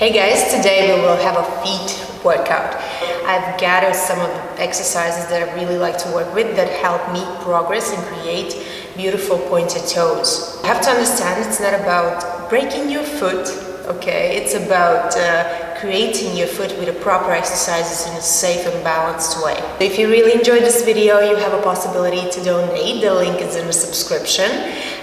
Hey guys, today we will have a feet workout. I've gathered some of the exercises that I really like to work with that help me progress and create beautiful pointed toes. You have to understand it's not about breaking your foot, okay? It's about creating your foot with the proper exercises in a safe and balanced way. If you really enjoyed this video, you have a possibility to donate. The link is in the subscription.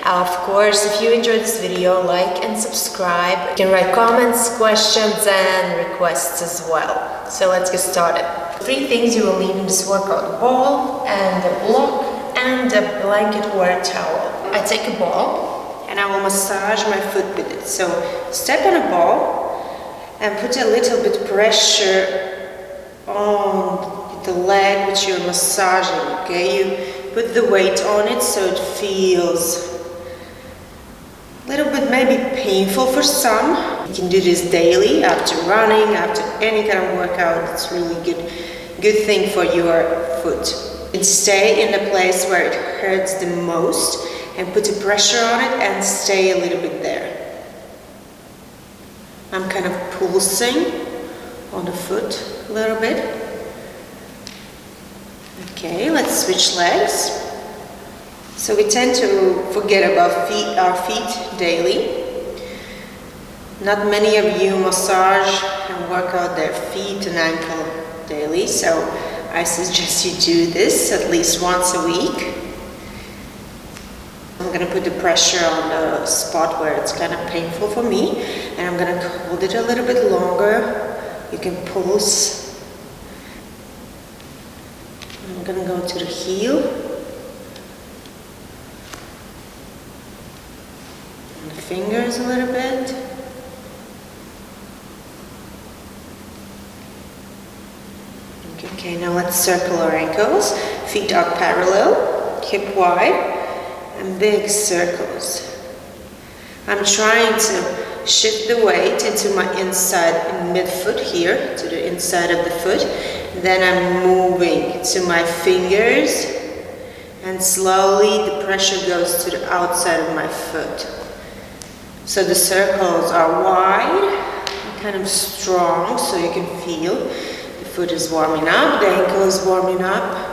Of course, if you enjoyed this video, like and subscribe. You can write comments, questions, and requests as well. So let's get started. 3 things you will need in this workout: a ball and a block and a blanket or a towel. I take a ball and I will massage my foot with it. So step on a ball and put a little bit pressure on the leg which you're massaging, okay? You put the weight on it so it feels a little bit maybe painful for some. You can do this daily, after running, after any kind of workout. It's really good thing for your foot. And stay in the place where it hurts the most and put a pressure on it and stay a little bit there. I'm kind of pulsing on the foot a little bit. Okay, let's switch legs. So we tend to forget about our feet daily. Not many of you massage and work out their feet and ankle daily, so I suggest you do this at least once a week. I'm going to put the pressure on the spot where it's kind of painful for me, and I'm going to hold it a little bit longer. You can pulse. I'm going to go to the heel. And the fingers a little bit. Okay, now let's circle our ankles. Feet are parallel, hip wide, and big circles. I'm trying to shift the weight into my inside midfoot here, to the inside of the foot. Then I'm moving to my fingers, and slowly the pressure goes to the outside of my foot. So the circles are wide, kind of strong, so you can feel the foot is warming up, the ankle is warming up.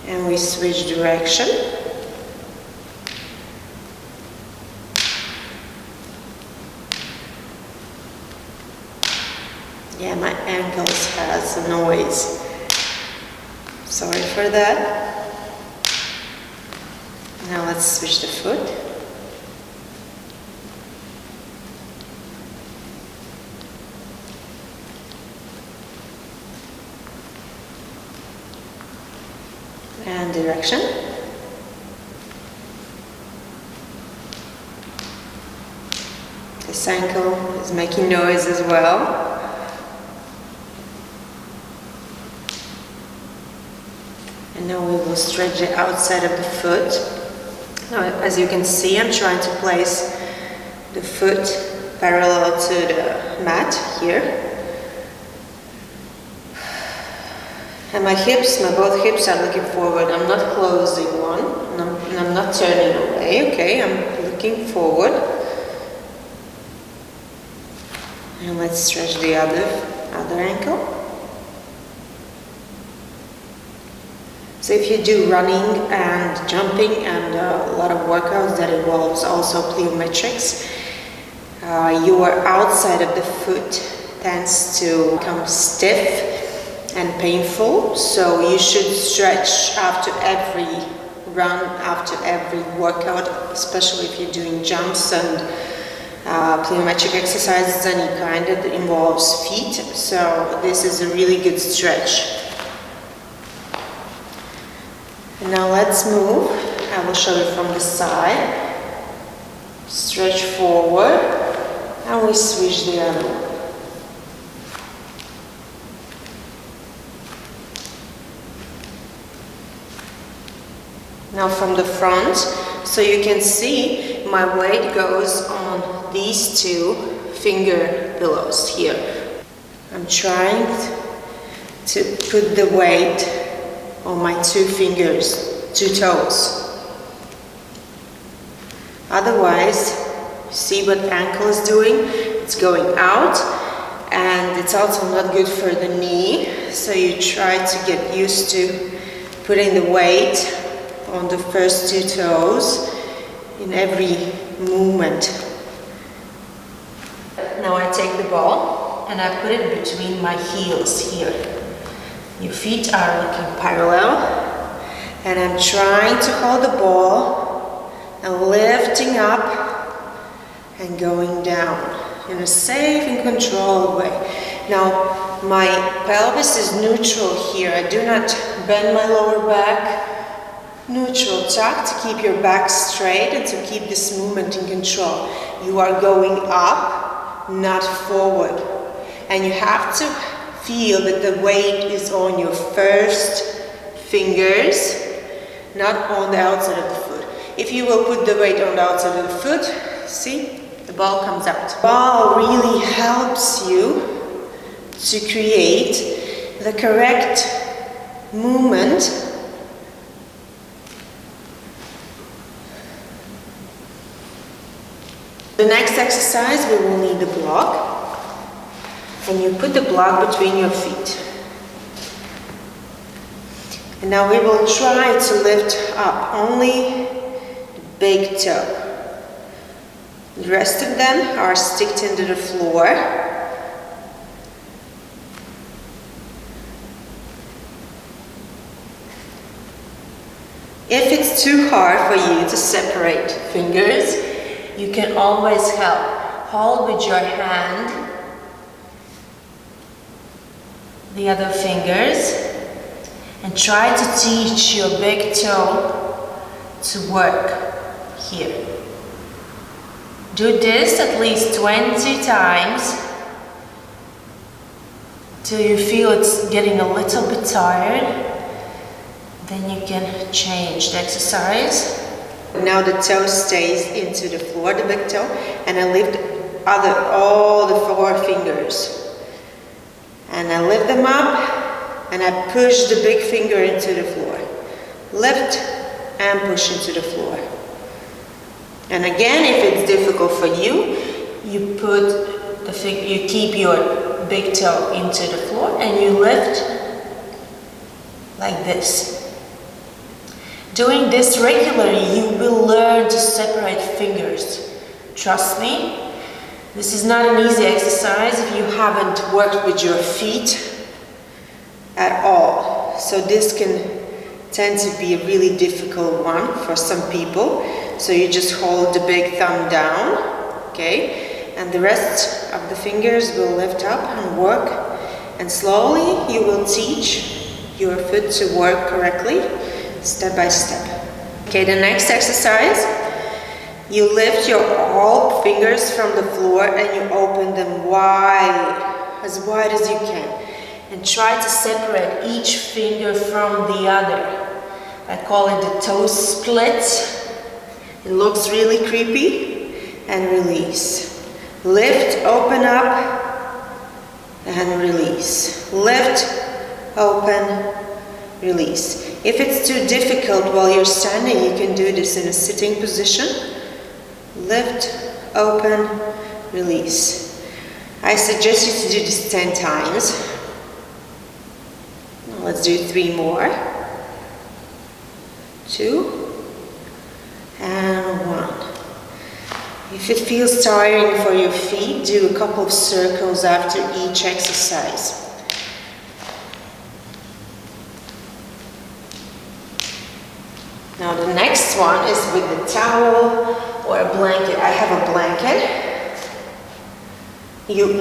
And we switch direction. Yeah, my ankles has a noise. Sorry for that. Now let's switch the foot. And direction. This ankle is making noise as well. And now we will stretch the outside of the foot. Now, as you can see, I'm trying to place the foot parallel to the mat here. And my both hips are looking forward. I'm not closing one, and I'm not turning away, okay? I'm looking forward. And let's stretch the other ankle. So if you do running and jumping and a lot of workouts that involves also plyometrics, your outside of the foot tends to become stiff and painful, so you should stretch after every run, after every workout, especially if you're doing jumps and plyometric exercises, any kind that involves feet. So this is a really good stretch. And now let's move. I will show you from the side. Stretch forward, and we switch the other one. Now from the front, so you can see my weight goes on these 2 finger pillows here. I'm trying to put the weight on my 2 fingers, 2 toes. Otherwise, you see what ankle is doing? It's going out, and it's also not good for the knee. So you try to get used to putting the weight on the first two toes in every movement. Now I take the ball and I put it between my heels here. Your feet are looking parallel, and I'm trying to hold the ball and lifting up and going down in a safe and controlled way. Now my pelvis is neutral here. I do not bend my lower back. Neutral tuck to keep your back straight and to keep this movement in control. You are going up, not forward. And you have to feel that the weight is on your first fingers, not on the outside of the foot. If you will put the weight on the outside of the foot, see, the ball comes out. The ball really helps you to create the correct movement. The next exercise, we will need the block, and you put the block between your feet. And now we will try to lift up only the big toe. The rest of them are sticked into the floor. If it's too hard for you to separate fingers, you can always help. Hold with your hand the other fingers and try to teach your big toe to work here. Do this at least 20 times till you feel it's getting a little bit tired. Then you can change the exercise. Now the toe stays into the floor, the big toe, and I lift all the 4 fingers. And I lift them up, and I push the big finger into the floor. Lift and push into the floor. And again, if it's difficult for you, you put you keep your big toe into the floor and you lift like this. Doing this regularly, you will learn to separate fingers. Trust me, this is not an easy exercise if you haven't worked with your feet at all. So this can tend to be a really difficult one for some people. So you just hold the big thumb down, okay? And the rest of the fingers will lift up and work. And slowly you will teach your foot to work correctly, step by step. Okay, the next exercise, you lift your all fingers from the floor and you open them wide as you can. And try to separate each finger from the other. I call it the toe split. It looks really creepy. And release. Lift, open up, and release. Lift, open, release. If it's too difficult while you're standing, you can do this in a sitting position. Lift, open, release. I suggest you to do this 10 times. Now let's do 3 more. 2 and 1. If it feels tiring for your feet, do a couple of circles after each exercise. Now the next one is with the towel or a blanket. I have a blanket.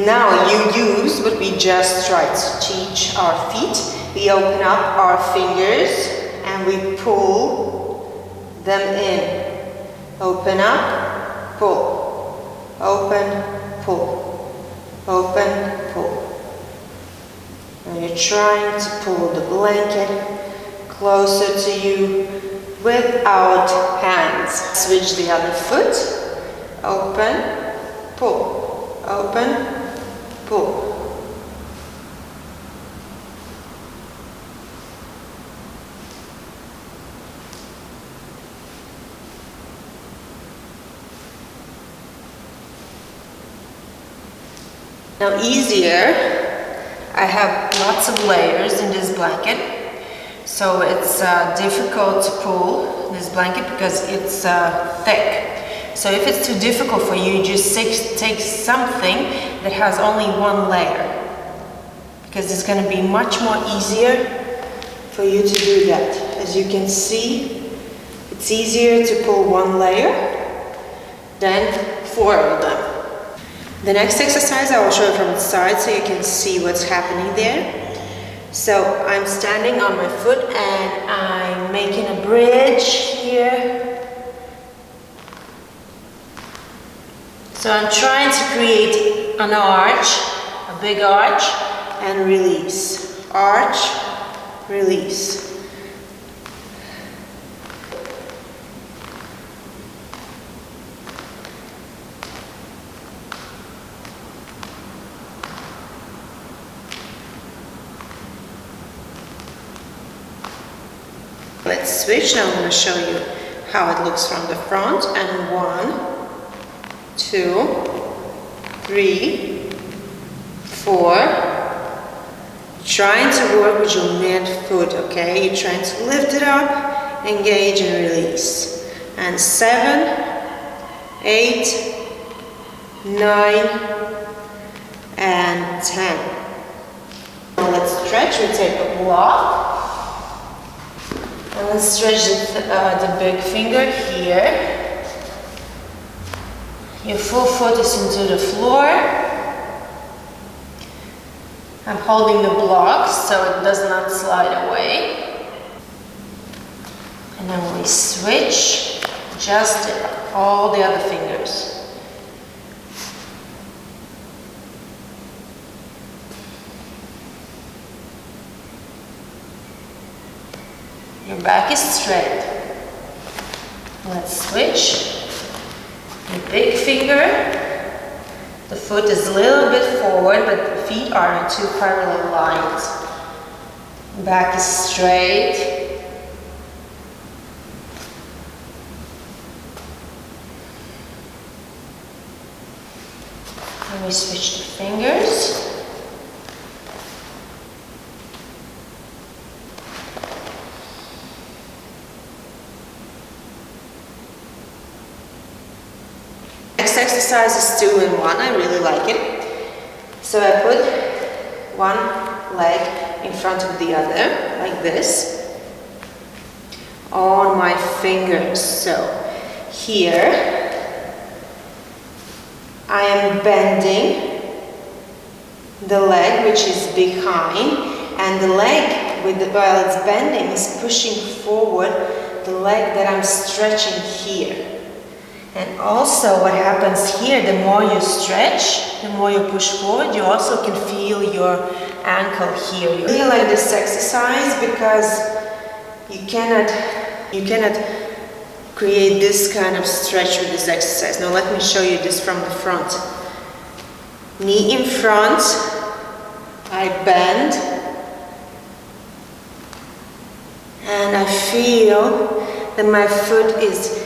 Now you use what we just tried to teach our feet. We open up our fingers and we pull them in. Open up, pull. Open, pull. Open, pull. And you're trying to pull the blanket closer to you without hands. Switch the other foot. Open, pull. Open, pull. Now easier, I have lots of layers in this blanket, so it's difficult to pull this blanket because it's thick. So if it's too difficult for you, just take something that has only one layer, because it's going to be much more easier for you to do that. As you can see, it's easier to pull one layer than 4 of them. The next exercise I will show you from the side so you can see what's happening there. So I'm standing on my foot and I'm making a bridge here. So I'm trying to create an arch, a big arch, and release. Arch, release. Let's switch. Now I'm going to show you how it looks from the front. And 1, 2, 3, 4. Trying to work with your mid foot, okay? You're trying to lift it up, engage and release. And 7, 8, 9, and 10. Now let's stretch. We take a block. And let's stretch the big finger here. Your full foot is into the floor. I'm holding the block so it does not slide away. And then we switch, adjust all the other fingers. Your back is straight. Let's switch. The big finger. The foot is a little bit forward, but the feet are in 2 parallel lines. Back is straight. And we switch the fingers. Next exercise is 2 in 1. I really like it. So I put one leg in front of the other, like this, on my fingers. So here I am bending the leg which is behind, and the leg while it's bending is pushing forward the leg that I'm stretching here. And also what happens here, the more you stretch, the more you push forward, you also can feel your ankle here. I really like this exercise because you cannot create this kind of stretch with this exercise. Now let me show you this from the front. Knee in front, I bend, and I feel that my foot is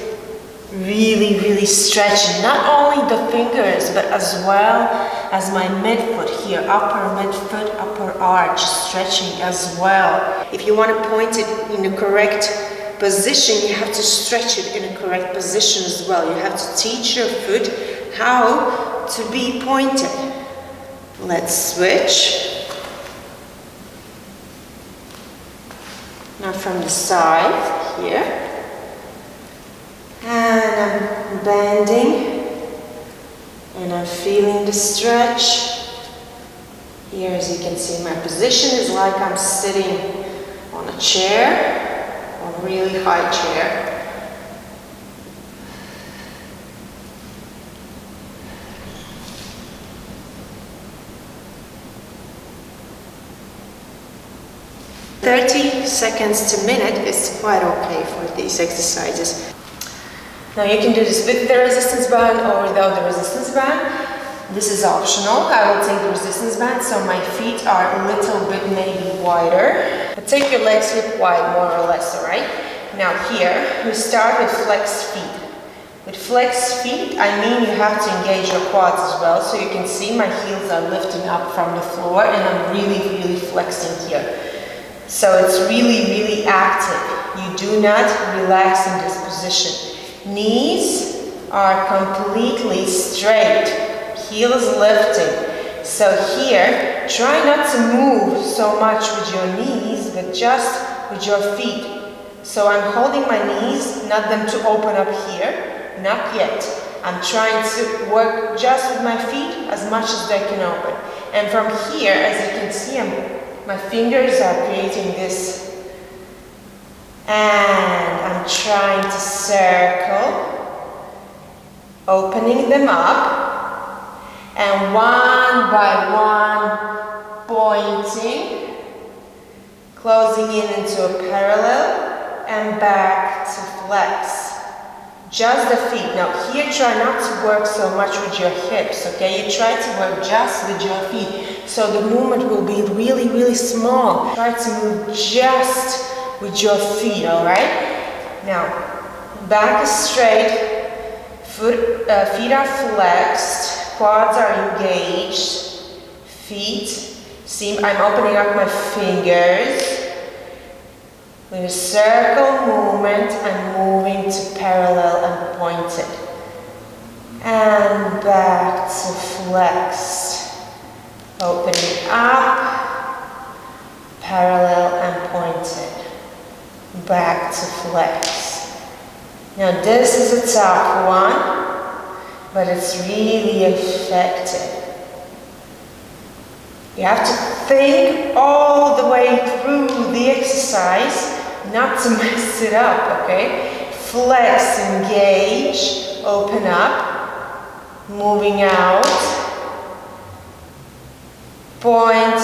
really stretching, not only the fingers but as well as my midfoot here, upper midfoot, upper arch stretching as well. If you want to point it in the correct position, you have to stretch it in a correct position as well. You have to teach your foot how to be pointed. Let's switch. Now from the side here. And I'm bending and I'm feeling the stretch. Here, as you can see, my position is like I'm sitting on a chair, a really high chair. "30 seconds to minute" is quite okay for these exercises. Now you can do this with the resistance band or without the resistance band. This is optional. I will take the resistance band so my feet are a little bit maybe wider. But take your legs hip wide more or less, alright? Now here, we start with flexed feet. With flexed feet, I mean you have to engage your quads as well. So you can see my heels are lifting up from the floor and I'm really flexing here. So it's really active. You do not relax in this position. Knees are completely straight, heels lifting. So here, try not to move so much with your knees, but just with your feet. So I'm holding my knees, not them to open up here, not yet. I'm trying to work just with my feet as much as they can open. And from here, as you can see, my fingers are creating this. And I'm trying to circle, opening them up. And one by one, pointing, closing in into a parallel, and back to flex. Just the feet. Now here, try not to work so much with your hips, okay? You try to work just with your feet. So the movement will be really small. Try to move just with your feet, all right? Now, back is straight, feet are flexed. Quads are engaged, feet, see I'm opening up my fingers. With a circle movement, I'm moving to parallel and pointed. And back to flexed. Opening up, parallel and pointed. Back to flex. Now this is a tough one, but it's really effective. You have to think all the way through the exercise, not to mess it up, okay? Flex, engage, open up, moving out, point,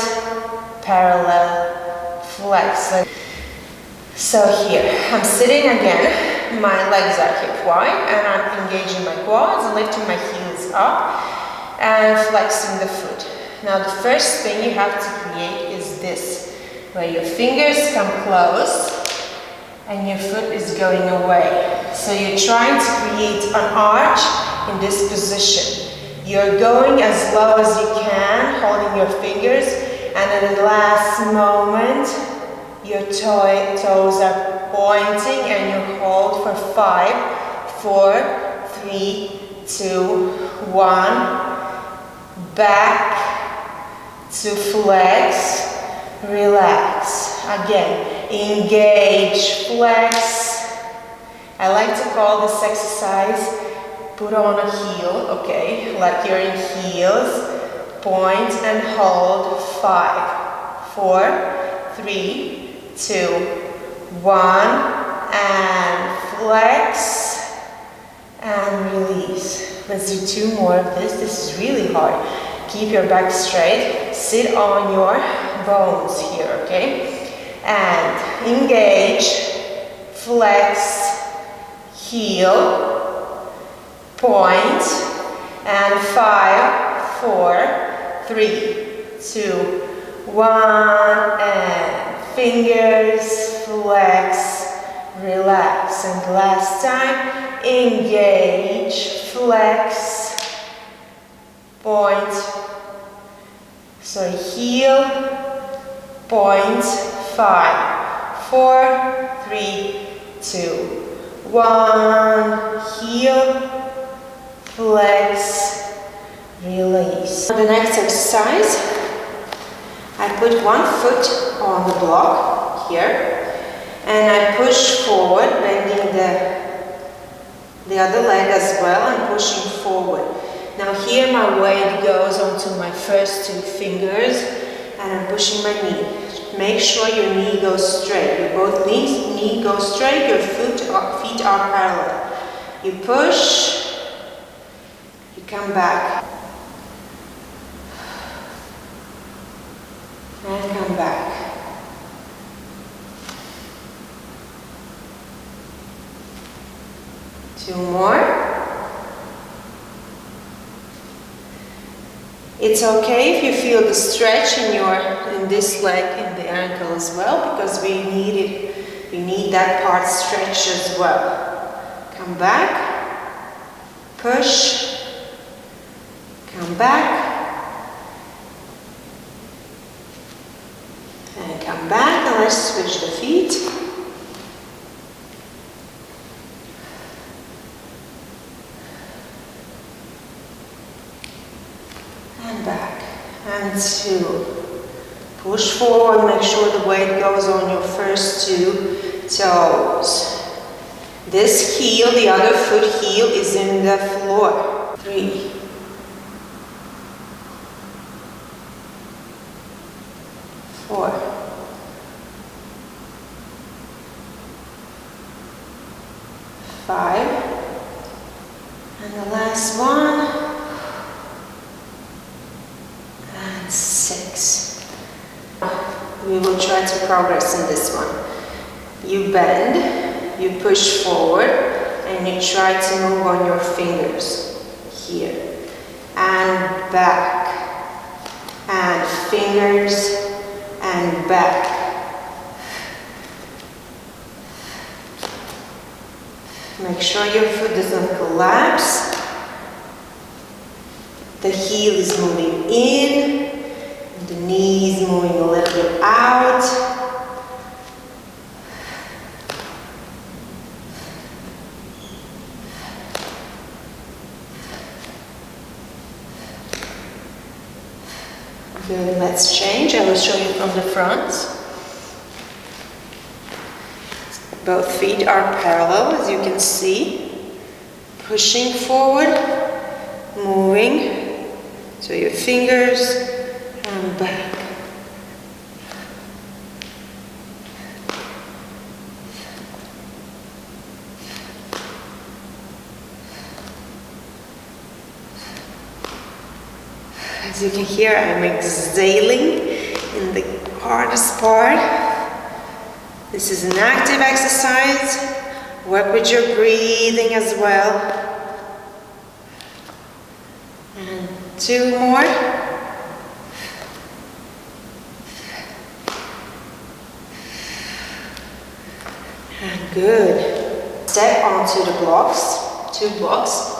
parallel, flex. So here, I'm sitting again. My legs are hip wide and I'm engaging my quads and lifting my heels up and flexing the foot. Now the first thing you have to create is this, where your fingers come close and your foot is going away. So you're trying to create an arch in this position. You're going as low as you can, holding your fingers, and at the last moment, your toes are pointing and you hold for 5, 4, 3, 2, 1. Back to flex, relax. Again, engage, flex. I like to call this exercise put on a heel, okay? Like you're in heels. Point and hold. 5, 4, 3, 2, 1, and flex and release. Let's do 2 more of this. This is really hard. Keep your back straight. Sit on your bones here, okay? And engage, flex, heel, point, and 5, 4, 3, 2, 1, and fingers, flex, relax. And last time, engage, flex, point. So heel, point, 5, 4, 3, 2, 1, heel, flex, release. The next exercise, I put one foot on the block here and I push forward, bending the other leg as well and pushing forward. Now here my weight goes onto my first 2 fingers and I'm pushing my knee. Make sure your knee goes straight. Your both knee goes straight, your feet are parallel. You push, you come back. And come back. Two more. It's okay if you feel the stretch in this leg, in the ankle as well, because we need that part stretched as well. Come back. push, come back, and come back. Now let's switch the feet. And back. And 2. Push forward, make sure the weight goes on your first 2 toes. This heel, the other foot heel, is in the floor. 3. 4. 5. And the last one. And 6. We will try to progress in this one. You bend, you push forward, and you try to move on your fingers. Here. And back. And fingers, and back. Make sure your foot doesn't collapse. The heel is moving in. The knee is moving a little bit out. Good, let's change. I will show you from the front. Both feet are parallel, as you can see. Pushing forward, moving. So your fingers and back. As you can hear, I'm exhaling in the hardest part. This is an active exercise. Work with your breathing as well. And 2 more. And good. Step onto the blocks, 2 blocks.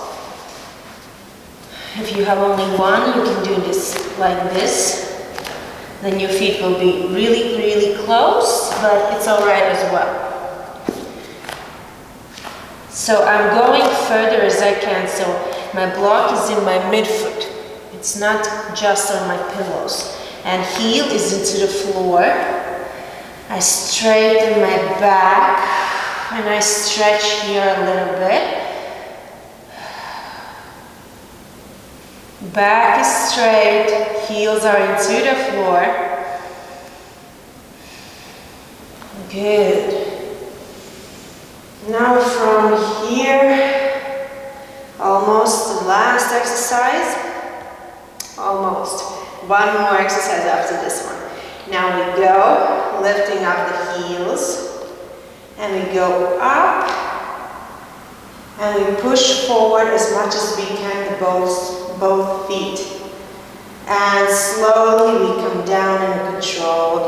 If you have only one, you can do this like this. Then your feet will be really, really close, but it's all right as well. So I'm going further as I can, so my block is in my midfoot. It's not just on my pillows. And heel is into the floor. I straighten my back, and I stretch here a little bit. Back is straight, heels are into the floor. Good. Now from here, almost the last exercise. Almost. One more exercise after this one. Now we go, lifting up the heels, and we go up, and we push forward as much as we can with both feet. And slowly we come down in a controlled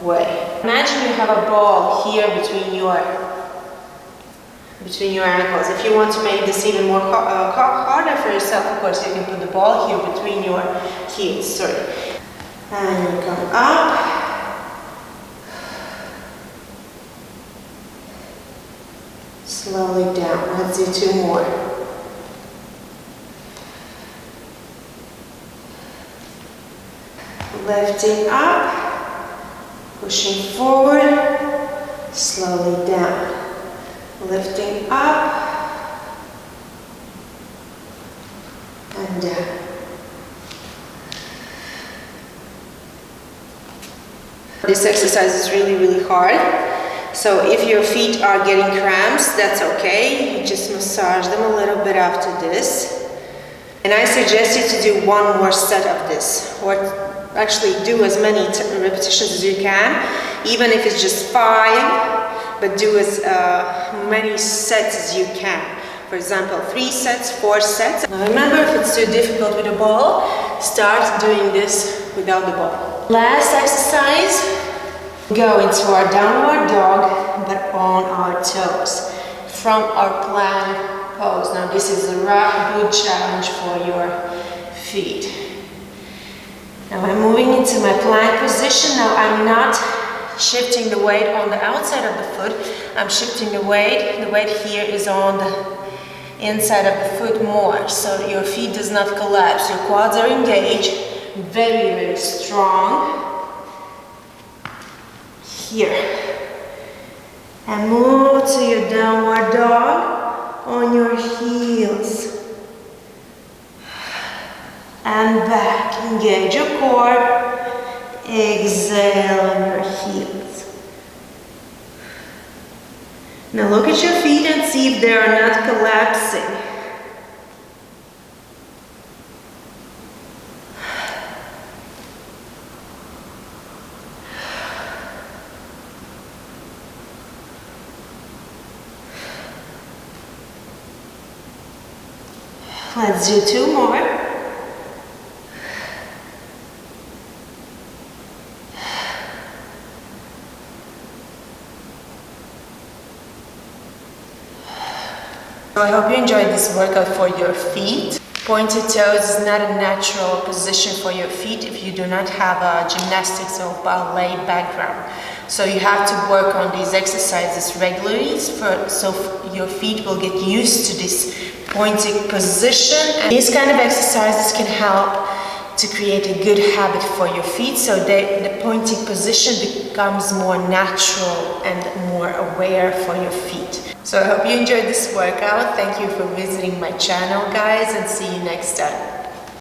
way. Imagine you have a ball here between your ankles. If you want to make this even more harder for yourself, of course, you can put the ball here between your heels. And you come up. Slowly down. Let's do 2 more. Lifting up, pushing forward, slowly down. Lifting up, and down. This exercise is really, really hard. So if your feet are getting cramps, that's okay. You just massage them a little bit after this. And I suggest you to do 1 more set of this, or actually do as many repetitions as you can, even if it's just 5, but do as many sets as you can. For example, 3 sets, 4 sets. Now remember, if it's too difficult with a ball, start doing this without the ball. Last exercise, go into our downward dog, but on our toes. From our plank pose. Now this is a good challenge for your feet. Now I'm moving into my plank position. Now I'm not shifting the weight on the outside of the foot. I'm shifting the weight. The weight here is on the inside of the foot more, so your feet does not collapse. Your quads are engaged, very, very strong. Here. And move to your downward dog on your heels. And back. Engage your core. Exhale on your heels. Now look at your feet and see if they are not collapsing. Let's do 2 more. So I hope you enjoyed this workout for your feet. Pointed toes is not a natural position for your feet if you do not have a gymnastics or ballet background. So you have to work on these exercises regularly so your feet will get used to this pointed position. And these kind of exercises can help to create a good habit for your feet, so the pointing position becomes more natural and more aware for your feet. So I hope you enjoyed this workout. Thank you for visiting my channel, guys, and see you next time.